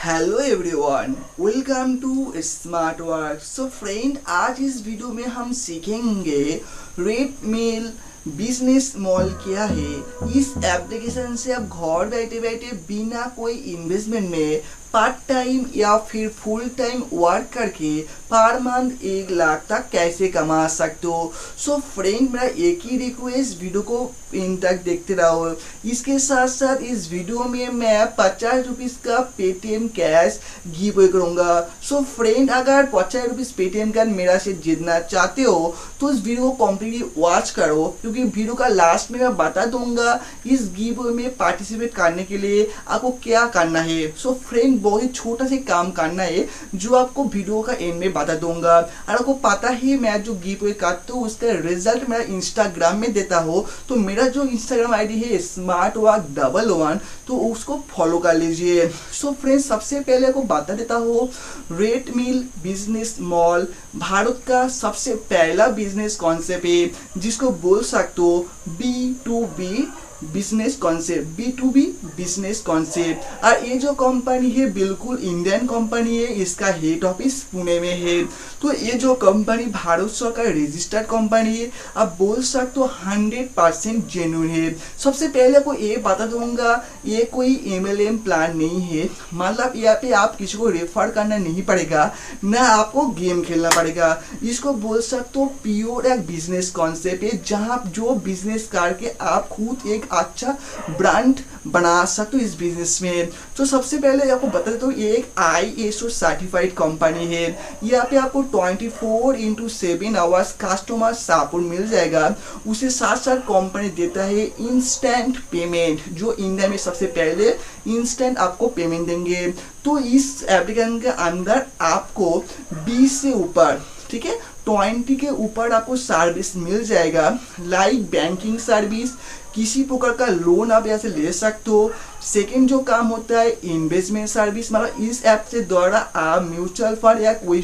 Hello everyone, welcome to smart work. So friend, आज इस video में हम सीखेंगे रेड मेल बिजनेस मॉल क्या है। इस एप्लीकेशन से आप घर बैठे बैठे बिना कोई इन्वेस्टमेंट में पार्ट टाइम या फिर फुल टाइम वर्क करके पर मंथ 1 लाख तक कैसे कमा सकते हो। सो फ्रेंड, मेरा एक ही रिक्वेस्ट, वीडियो को इन तक देखते रहो। इसके साथ साथ इस वीडियो में मैं 50 रुपीज़ का पेटीएम कैश गिव अवे करूँगा। सो फ्रेंड, अगर 50 रुपीज़ पेटीएम का मेरा से जीतना चाहते हो तो इस वीडियो को कम्प्लीटली वॉच करो, क्योंकि वीडियो का लास्ट में मैं बता दूंगा इस गिव अवे में पार्टिसिपेट करने के लिए आपको क्या करना है। सो फ्रेंड, बहुत ही छोटा सा काम करना है जो आपको वीडियो का एंड में बता दूंगा। और आपको पता ही मैं जो गिव अवे करता हूँ उसका रिजल्ट मेरा इंस्टाग्राम में देता हो, तो मेरा जो इंस्टाग्राम आईडी है smartwork11, तो उसको फॉलो कर लीजिए। सो फ्रेंड्स, सबसे पहले आपको बता देता हूँ, red Mill Business mall Bharat का सबसे पहला बिजनेस कॉन्सेप्ट है जिसको बोल सकते हो B2B business concept, B2B business concept. और ये जो कंपनी है बिल्कुल इंडियन कंपनी है, इसका हेड ऑफिस पुणे में है। तो ये जो कंपनी भारत सरकार रजिस्टर्ड कंपनी है, आप बोल सकते हो 100% जेन्युइन है। सबसे पहले आपको ये बता दूंगा, ये कोई MLM प्लान नहीं है, मतलब यहाँ पे आप किसी को रेफर करना नहीं पड़ेगा, ना आपको गेम खेलना पड़ेगा। इसको बोल सकते हो प्योर एक बिजनेस कॉन्सेप्ट है, जहाँ आप जो बिजनेस करके आप खुद एक अच्छा ब्रांड बना सकते हो इस बिजनेस में। तो सबसे पहले आपको बता देता हूँ, ये एक ISO सर्टिफाइड कंपनी है। यहाँ पे आपको 24/7 आवर्स कस्टमर सपोर्ट मिल जाएगा। उसे साथ साथ कंपनी देता है इंस्टेंट पेमेंट, जो इंडिया में सबसे पहले इंस्टेंट आपको पेमेंट देंगे। तो इस एप्लीकेशन के अंदर आपको 20 से ऊपर, ठीक है, 20 के ऊपर आपको सर्विस मिल जाएगा, लाइक बैंकिंग सर्विस, किसी प्रकार का लोन आप यहाँ से ले सकते हो। सेकेंड जो काम होता है इन्वेस्टमेंट सर्विस, मतलब इस ऐप से द्वारा आप म्यूचुअल फंड या कोई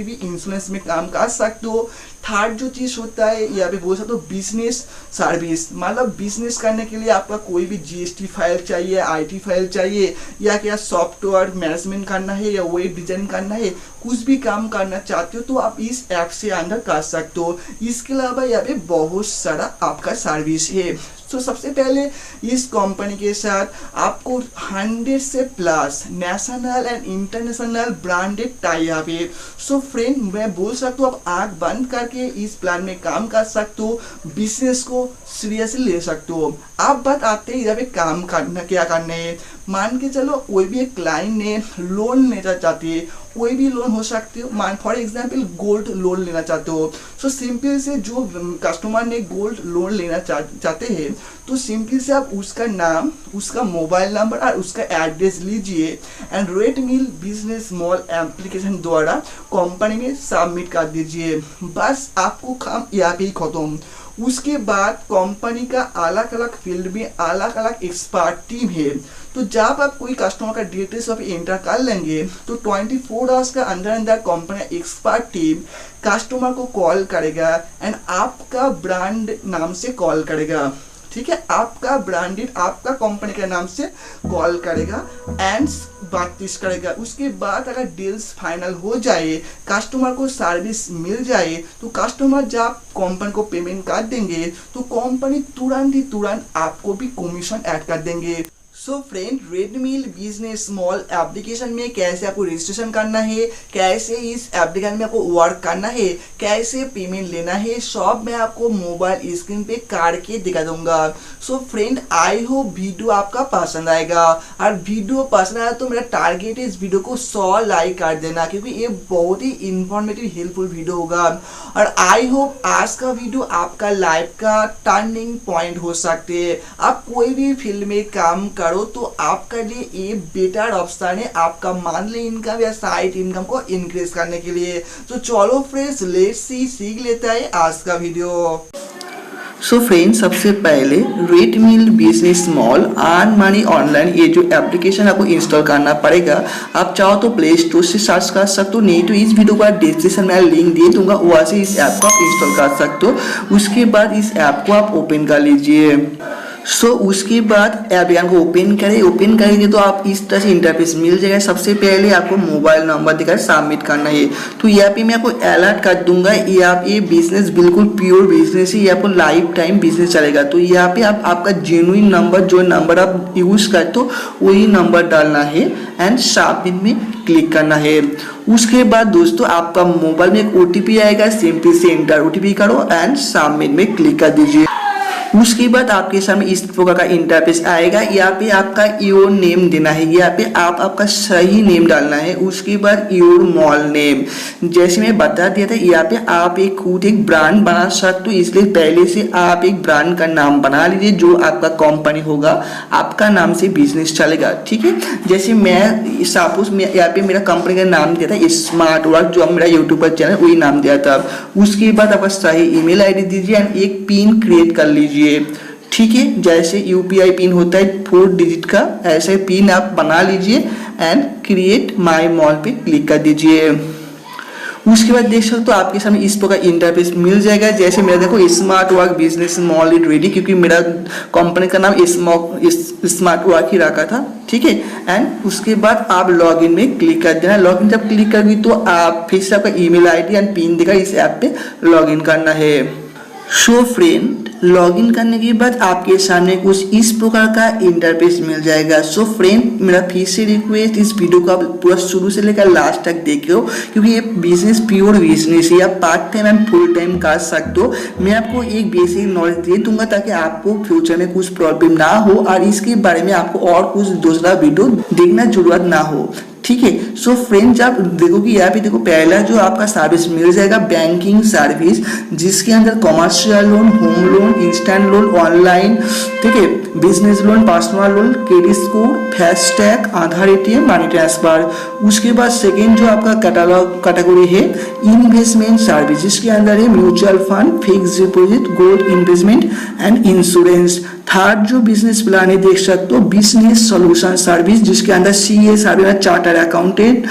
भी इंश्योरेंस में काम कर सकते हो। थर्ड जो चीज़ होता है यहाँ पे बोल सकते हो बिजनेस सर्विस, मतलब बिजनेस करने के लिए आपका कोई भी GST फाइल चाहिए, IT फाइल चाहिए, या क्या सॉफ्टवेयर मैनेजमेंट करना है या वेब डिजाइन करना है, कुछ भी काम करना चाहते हो तो आप इस ऐप से अंदर कर सकते हो। इसके अलावा यहाँ पे बहुत सारा आपका सर्विस है। तो सबसे पहले इस कंपनी के साथ आपको 100 से plus national and international branded tie up है। सो फ्रेंड, मैं बोल सकता हूँ आप आँख बंद करके इस प्लान में काम कर सकते हो, बिजनेस को सीरियसली ले सकते हो। अब बात आते हैं यहाँ पे काम करना क्या करना है। मान के चलो कोई भी एक क्लाइंट ने लोन लेना चाहती है, कोई भी लोन हो सकती हो, मान फॉर एग्जांपल गोल्ड लोन लेना चाहते हो। सो सिंपल से जो कस्टमर ने गोल्ड लोन लेना चाहते हैं, तो सिंपल से आप उसका नाम, उसका मोबाइल नंबर और उसका एड्रेस लीजिए and red Mill Business mall application द्वारा कंपनी में सबमिट कर दीजिए। बस आपको काम यहाँ पे ही खत्म। उसके बाद कंपनी का अलग अलग फील्ड में अलग अलग एक्सपर्ट टीम है। तो जब आप कोई कस्टमर का डिटेल्स आप एंटर कर लेंगे तो 24 आवर्स का अंदर कंपनी एक्सपर्ट टीम कस्टमर को कॉल करेगा एंड आपका ब्रांड नाम से कॉल करेगा, ठीक है, आपका ब्रांडेड आपका कंपनी के नाम से कॉल करेगा एंड बातचीत करेगा। उसके बाद अगर डील्स फाइनल हो जाए, कस्टमर को सर्विस मिल जाए, तो कस्टमर जब कंपनी को पेमेंट कर देंगे तो कंपनी तुरंत आपको भी कमीशन ऐड कर देंगे। So friend, red Mill Business mall application में कैसे आपको रजिस्ट्रेशन करना है, कैसे इस एप्लीकेशन में आपको वर्क करना है, कैसे पेमेंट लेना है, सब मैं आपको मोबाइल स्क्रीन पे करके दिखा दूंगा। So friend, I hope video आपका पसंद आएगा, और वीडियो पसंद आया तो मेरा टारगेट है इस वीडियो को 100 लाइक कर देना, क्योंकि ये बहुत ही इंफॉर्मेटिव हेल्पफुल वीडियो होगा। और आई होप आज का वीडियो आपका लाइफ का टर्निंग पॉइंट हो सकते हैं। आप कोई भी फील्ड में काम करो तो आपका लिए ये बेटर ऑप्शन है आपका मंथली इनकम या साइड इनकम को इंक्रीज करने के लिए। तो चलो फ्रेंड्स, लेट्स सीख लेता है आज का वीडियो। सो फ्रेंड्स, सबसे पहले Red Mill Business Mall earn money online, ये जो एप्लीकेशन आपको इंस्टॉल करना पड़ेगा। आप चाहो तो प्ले स्टोर से सर्च कर सकते हो, नहीं तो इस वीडियो का डिस्क्रिप्शन में लिंक दे दूंगा, वहाँ से इस ऐप को आप इंस्टॉल कर सकते हो। उसके बाद इस ऐप को आप ओपन कर लीजिए। सो उसके बाद एप्लीकेशन को ओपन करेंगे तो आप इस तरह से इंटरफेस मिल जाएगा। सबसे पहले आपको मोबाइल नंबर देकर सबमिट करना है। तो यहाँ पे मैं आपको अलर्ट कर दूंगा, यहाँ पे बिजनेस बिल्कुल प्योर बिजनेस है, यहाँ पर लाइफ टाइम बिजनेस चलेगा। तो यहाँ पे आप आपका जेन्युइन नंबर, जो नंबर आप यूज करते हो वही नंबर डालना है एंड सबमिट में क्लिक करना है। उसके बाद दोस्तों आपका मोबाइल में एक OTP आएगा, सिंपली से एंटर OTP करो एंड सबमिट में क्लिक कर दीजिए। उसके बाद आपके सामने इस प्रकार का इंटरफेस आएगा। यहाँ पे आपका योर नेम देना है, यहाँ पे आप आपका सही नेम डालना है। उसके बाद योर मॉल नेम, जैसे मैं बता दिया था, यहाँ पे आप एक खुद एक ब्रांड बना सकते हो, इसलिए पहले से आप एक ब्रांड का नाम बना लीजिए जो आपका कंपनी होगा, आपका नाम से बिजनेस चलेगा, ठीक है। जैसे मैं सपोज मैं यहाँ पे मेरा कंपनी का नाम दिया था स्मार्ट वर्क, जो मेरा यूट्यूब पर चैनल वही नाम दिया था। उसके बाद आपका सही ईमेल आईडी दीजिए एंड एक पिन क्रिएट कर लीजिए, ठीक है। जैसे UPI पिन होता है 4 डिजिट का, ऐसे पिन आप बना लीजिए एंड क्रिएट माय मॉल पे क्लिक कर दीजिए। उसके बाद देख सकते हो आपके सामने इस प्रकार इंटरफेस मिल जाएगा। जैसे मेरा देखो smart work business mall is ready, क्योंकि मेरा कंपनी का नाम स्मार्ट वर्क ही रखा था, ठीक है। एंड उसके बाद आप लॉगिन में क्लिक कर देना। लॉगिन जब क्लिक करोगे तो आप फिर से आपका ईमेल आईडी एंड पिन देकर इस ऐप पे लॉगिन करना है। सो फ्रेंड, लॉगिन करने के बाद आपके सामने कुछ इस प्रकार का इंटरफेस मिल जाएगा। सो फ्रेंड, मेरा फिर से रिक्वेस्ट, इस वीडियो को आप पूरा शुरू से लेकर लास्ट तक देखो, क्योंकि ये बिजनेस प्योर बिजनेस है, आप part time and full time कर सकते हो। मैं आपको एक बेसिक नॉलेज दे दूंगा ताकि आपको फ्यूचर में कुछ प्रॉब्लम ना हो और इसके बारे में आपको और कुछ दूसरा वीडियो देखना जरूरत ना हो, ठीक है। सो फ्रेंड्स, आप देखो कि यहाँ पे देखो पहला जो आपका सर्विस मिल जाएगा बैंकिंग सर्विस, जिसके अंदर commercial loan, home loan, instant loan, online, ठीक है, business loan, personal loan, credit score, FASTag, Aadhaar ATM, money transfer. उसके बाद सेकेंड जो आपका कैटेगरी है इन्वेस्टमेंट सर्विस, जिसके अंदर है mutual fund, fix deposit, gold investment and insurance. Third जो बिजनेस प्लान है देख सकते हो बिजनेस सॉल्यूशन सर्विस, जिसके अंदर CA service, charter accountant,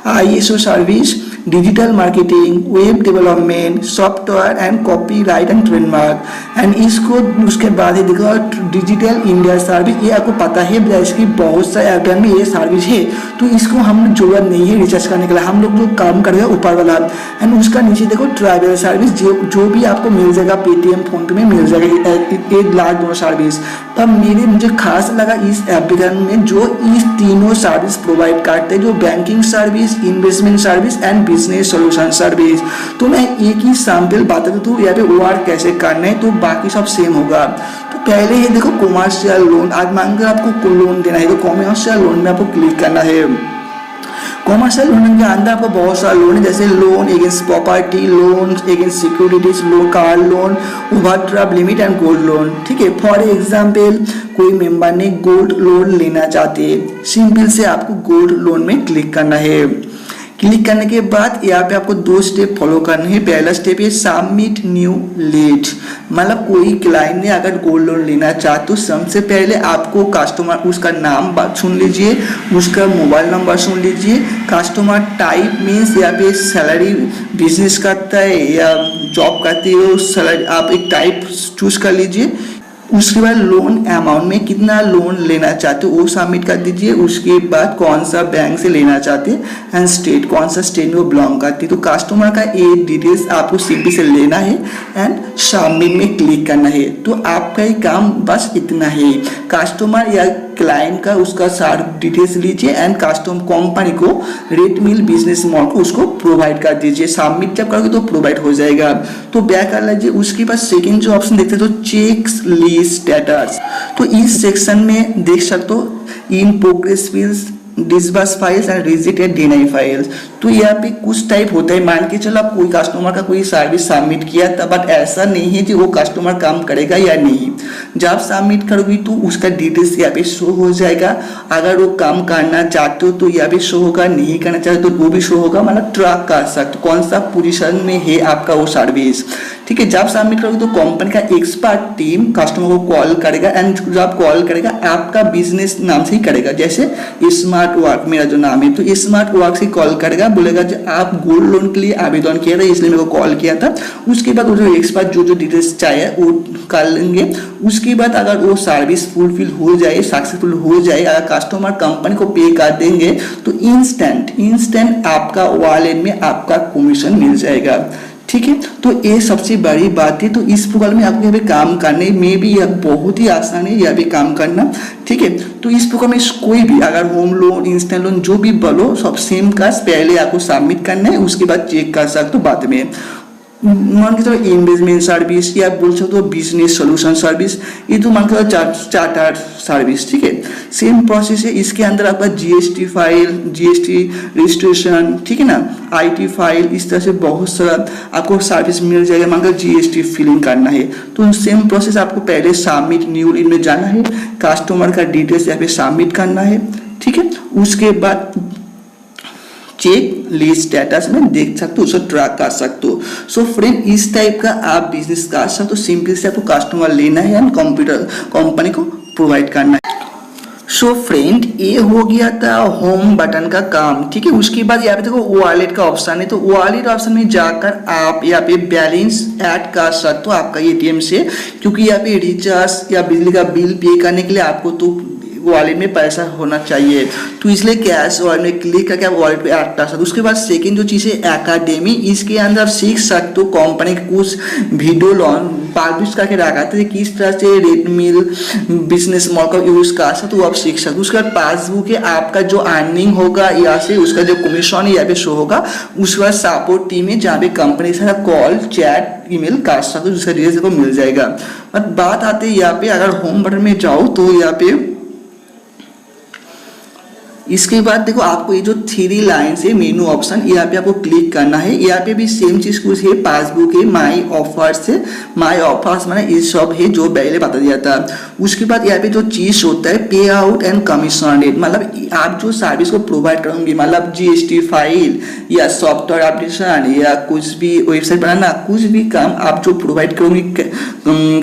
ISO service, digital marketing, web development, software and copyright and trademark. And इसको उसके बाद ही देखो डिजिटल इंडिया सर्विस, ये आपको पता है इसकी बहुत सारे ऐप में ये सर्विस है, तो इसको हम जरूरत नहीं है रिचार्ज करने के लिए, हम लोग जो काम करेंगे ऊपर वाला। एंड उसका नीचे देखो ट्रैवल सर्विस, जो भी आपको मिल जाएगा पेटीएम, फोन पे में मिल जाएगा, एक लाख दोनों सर्विस। तब मुझे खास लगा इस एप्लीकेशन में जो इस तीनों सर्विस प्रोवाइड करते हैं, जो banking service, investment service and business solution service. तो मैं एक ही सैंपल बता देता हूँ यहाँ पे वर्क कैसे करना है, तो बाकी सब सेम होगा। तो पहले ही देखो कमर्शियल लोन, आज मांग आपको लोन देना है तो कमर्शियल लोन में आपको क्लिक करना है। कमर्शियल लोन के अंदर आपको बहुत सारा लोन है, जैसे loan against property, loan against securities, loan, car loan, overdraft limit and gold loan, ठीक है। फॉर एग्जांपल कोई मेंबर ने गोल्ड लोन लेना चाहते हैं, सिंपल से आपको गोल्ड लोन में क्लिक करना है। क्लिक करने के बाद यहाँ पे आपको 2 स्टेप फॉलो करने हैं। पहला स्टेप है सबमिट न्यू लीड, मतलब कोई क्लाइंट ने अगर गोल्ड लोन लेना चाहे तो सबसे पहले आपको कस्टमर उसका नाम सुन लीजिए, उसका मोबाइल नंबर सुन लीजिए, कस्टमर टाइप मीन्स यहाँ पे सैलरी बिजनेस करता है या जॉब करती है, सैलरी आप एक टाइप चूज कर लीजिए। उसके बाद लोन अमाउंट में कितना लोन लेना चाहते हो वो सबमिट कर दीजिए। उसके बाद कौन सा बैंक से लेना चाहते हैं एंड स्टेट, कौन सा स्टेट में वो बिलोंग करती है। तो कस्टमर का ये डिटेल्स आपको सिंपल से लेना है एंड सबमिट में क्लिक करना है। तो आपका ही काम बस इतना है। कस्टमर या क्लाइंट का उसका सारा डिटेल्स लीजिए एंड कस्टमर कंपनी को रेट मिल बिजनेस मॉडल को उसको प्रोवाइड कर दीजिए। सबमिट जब करोगे तो प्रोवाइड हो जाएगा। तो बैक कर लीजिए। उसके बाद सेकंड जो ऑप्शन देखते हैं तो चेक्स लीज स्टेटस, तो इस सेक्शन में देख सकते हो in progress files, disburse files and rejected deny files. तो यहाँ पे कुछ टाइप होता है, मान के चलो आप कोई कस्टमर का कोई सर्विस सबमिट किया था, बट ऐसा नहीं है कि वो कस्टमर काम करेगा या नहीं। जब सबमिट करोगी तो उसका डिटेल्स यहाँ पे शो हो जाएगा। अगर वो काम करना चाहते हो तो यहाँ पे शो होगा, नहीं करना चाहते तो वो भी शो होगा, मतलब ट्रैक कर सकते कौन सा पोजीशन में है आपका वो सर्विस, ठीक है, जब सबमिट करोगे तो कंपनी का एक्सपर्ट टीम कस्टमर को कॉल करेगा एंड जब कॉल करेगा आपका बिजनेस नाम से ही करेगा, जैसे स्मार्ट वर्क मेरा जो नाम है, तो स्मार्ट वर्क से कॉल करेगा, बोलेगा जो आप गोल्ड लोन के लिए आवेदन किया था इसलिए मेरे को कॉल किया था। उसके बाद वो जो एक्सपर्ट जो डिटेल्स चाहिए वो कर लेंगे। उसके बाद अगर वो सर्विस फुलफिल हो जाए, सक्सेसफुल हो जाए, अगर कस्टमर कंपनी को पे कर देंगे तो इंस्टेंट आपका वॉलेट में आपका कमीशन मिल जाएगा। ठीक है, तो ये सबसे बड़ी बात है। तो इस प्रोग्राम में आपको यहाँ पे काम करने में भी यह बहुत ही आसान है, यहाँ पे काम करना। ठीक है, तो इस प्रोग्राम में कोई भी अगर होम लोन, इंस्टेंट लोन जो भी बोलो सब सेम का पहले आपको सबमिट करना है, उसके बाद चेक कर सकते हो बाद में। मान के चलो इन्वेस्टमेंट सर्विस या बोल सकते हो बिजनेस सोल्यूशन सर्विस, ये तो मान के चलो चार्टर सर्विस। ठीक है, सेम प्रोसेस है। इसके अंदर आपका जीएसटी फाइल, जीएसटी रजिस्ट्रेशन, ठीक है ना, आईटी फाइल, इस तरह से बहुत सारा आपको सर्विस मिल जाएगा। मान लो जीएसटी फिलिंग करना है तो सेम प्रोसेस आपको पहले सबमिट न्यू लीड में जाना है, कस्टमर का डिटेल्स यहाँ पे सबमिट करना है। ठीक है, उसके बाद चेक लिस्ट स्टेटस में देख सकते हो, उसे ट्रैक कर सकते हो। सो फ्रेंड, इस टाइप का आप बिजनेस कर सकते हो। सिंपल से आपको कस्टमर लेना है एंड कंप्यूटर कंपनी को प्रोवाइड करना है। सो फ्रेंड, ये हो गया था होम बटन का काम। ठीक है, उसके बाद यहाँ पे देखो वॉलेट का ऑप्शन है, तो वॉलेट ऑप्शन में जाकर आप यहाँ पे बैलेंस ऐड कर सकते हो आपका एटीएम से, क्योंकि यहाँ पे रिचार्ज या बिजली का बिल पे करने के लिए आपको तो वॉलेट में पैसा होना चाहिए, तो इसलिए कैश वॉलेट में क्लिक करके आप वॉलेट पे ऐड कर सकते हो। उसके बाद सेकंड जो चीज़ है एकेडमी, इसके अंदर सीख सकते हो कंपनी के कुछ वीडियो लॉन पब्लिश करके रखा था किस तरह से रेडमिल बिजनेस मॉल का यूज कर सकते हो, आप सीख सकते हो। उसके बाद पासबुक है, आपका जो अर्निंग होगा या से उसका जो कमीशन है यहाँ पे शो होगा। उसके बाद सपोर्ट टीम है जहाँ पे कंपनी से कॉल, चैट, ईमेल कर सकते हो, जिसका डिटेल्स को मिल जाएगा। बट बात आते हैं यहाँ पे अगर होम बटन में जाओ तो यहाँ पे इसके बाद देखो आपको ये जो 3 लाइन है मेनू ऑप्शन, यहाँ पे आपको क्लिक करना है। यहाँ पे भी सेम चीज कुछ है, पासबुक है, माई ऑफर्स है, माई ऑफर्स माने ये सब है जो पहले बता दिया था। उसके बाद यहाँ पे जो चीज होता है पे आउट एंड कमीशन रेट, मतलब आप जो सर्विस को प्रोवाइड करोगे, मतलब जीएसटी फाइल या सॉफ्टवेयर अपडेशन या कुछ भी वेबसाइट बनाना, कुछ भी काम आप जो प्रोवाइड करोगे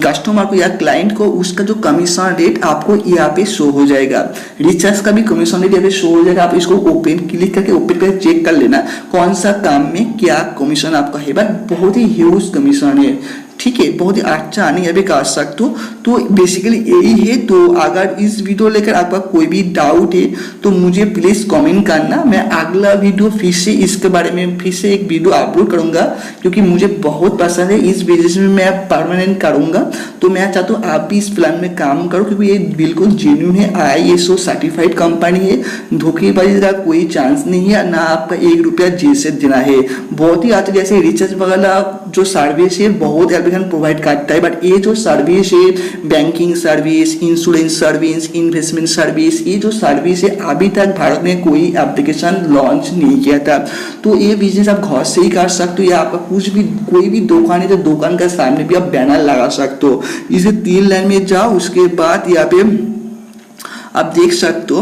कस्टमर को या क्लाइंट को, उसका जो कमीशन रेट आपको यहाँ पे शो हो जाएगा। रिचार्ज का भी कमीशन रेट यहाँ पे शो हो जाएगा। आप इसको ओपन क्लिक करके ओपन करके चेक कर लेना कौन सा काम में क्या कमीशन आपका है। बट बहुत ही ह्यूज कमीशन है, ठीक है, बहुत ही अच्छा अर्निंग यहाँ पे कर सकते हो। तो बेसिकली यही है। तो अगर इस वीडियो लेकर आपका कोई भी डाउट है तो मुझे प्लीज कमेंट करना, मैं अगला वीडियो फिर से इसके बारे में फिर से एक वीडियो अपलोड करूंगा, क्योंकि मुझे बहुत पसंद है। इस बिजनेस में मैं परमानेंट करूंगा, तो मैं चाहता हूँ आप भी इस प्लान में काम करो, क्योंकि ये बिल्कुल जेन्युइन है, ISO सर्टिफाइड कंपनी है, धोखेबाजी का कोई चांस नहीं है, ना आपका 1 रुपया जेल से देना है। बहुत ही अच्छा, जैसे रिचार्ज वगैरह जो सर्विस है बहुत प्रोवाइड करता है, बट ये जो सर्विस है banking service, insurance service, investment service, ये जो सर्विस है अभी तक भारत में कोई एप्लीकेशन लॉन्च नहीं किया था। तो ये बिजनेस आप घर से ही कर सकते हो, या आपका कुछ भी कोई भी दुकान है तो दुकान के सामने भी आप बैनर लगा सकते हो। इसे 3 लाइन में जाओ, उसके बाद यहाँ पे आप देख सकते हो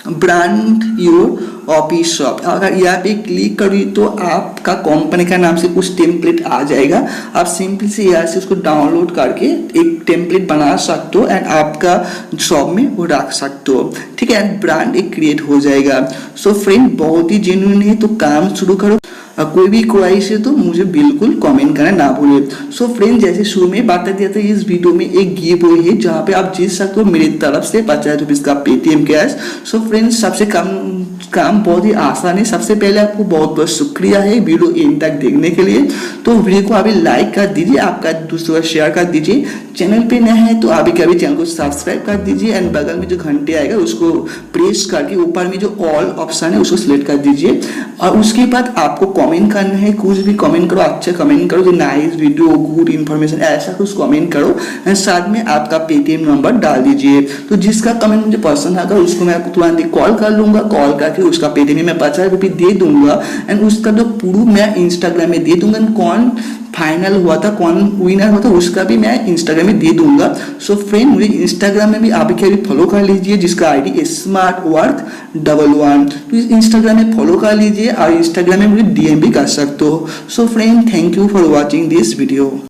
ब्रांड योर ऑफिस शॉप। अगर यहाँ पे क्लिक करी तो आपका कंपनी का नाम से कुछ टेम्पलेट आ जाएगा। आप सिंपल से यहाँ से उसको डाउनलोड करके एक टेम्पलेट बना सकते हो एंड आपका शॉप में वो रख सकते हो, ठीक है, एंड ब्रांड एक क्रिएट हो जाएगा। सो फ्रेंड, बहुत ही जेन्युइन है, तो काम शुरू करो। कोई भी ख्वाहिश है तो मुझे बिल्कुल कमेंट करना ना भूलिए। सो फ्रेंड, जैसे शुरू में बता दिया था, इस वीडियो में एक गिव अवे है जहाँ पे आप जीत सकते हो मेरी तरफ से 50 रुपीज का पेटीएम कैश। सो फ्रेंड, सबसे काम बहुत ही आसान है। सबसे पहले आपको बहुत बहुत शुक्रिया है वीडियो एंड तक देखने के लिए। तो वीडियो को अभी लाइक कर दीजिए, आपका दूसरा शेयर कर दीजिए। चैनल पे नए हैं तो अभी कभी चैनल को सब्सक्राइब कर दीजिए एंड बगल में जो घंटे आएगा उसको प्रेस करके ऊपर में जो ऑल ऑप्शन है उसको सिलेक्ट कर दीजिए। और उसके बाद आपको कमेंट करना है, कुछ भी कमेंट करो, अच्छा कमेंट करो, नाइस वीडियो, गुड इन्फॉर्मेशन, ऐसा कुछ कमेंट करो एंड साथ में आपका पेटीएम नंबर डाल दीजिए। तो जिसका कमेंट मुझे पसंद आएगा उसको मैं तुरंत कॉल कर लूंगा, कॉल करके उसका पेटीएम में 50 रुपये दे दूंगा एंड उसका जो प्रूफ मैं इंस्टाग्राम में दे दूंगा। कौन फाइनल हुआ था, कौन विनर हुआ था, उसका भी मैं इंस्टाग्राम में दे दूंगा। सो फ्रेंड, मुझे इंस्टाग्राम में भी आप क्या भी फॉलो कर लीजिए, जिसका ID SmartWork11। तो इंस्टाग्राम में फॉलो कर लीजिए और इंस्टाग्राम में मुझे DM भी कर सकते हो। So friend, thank you for watching this video.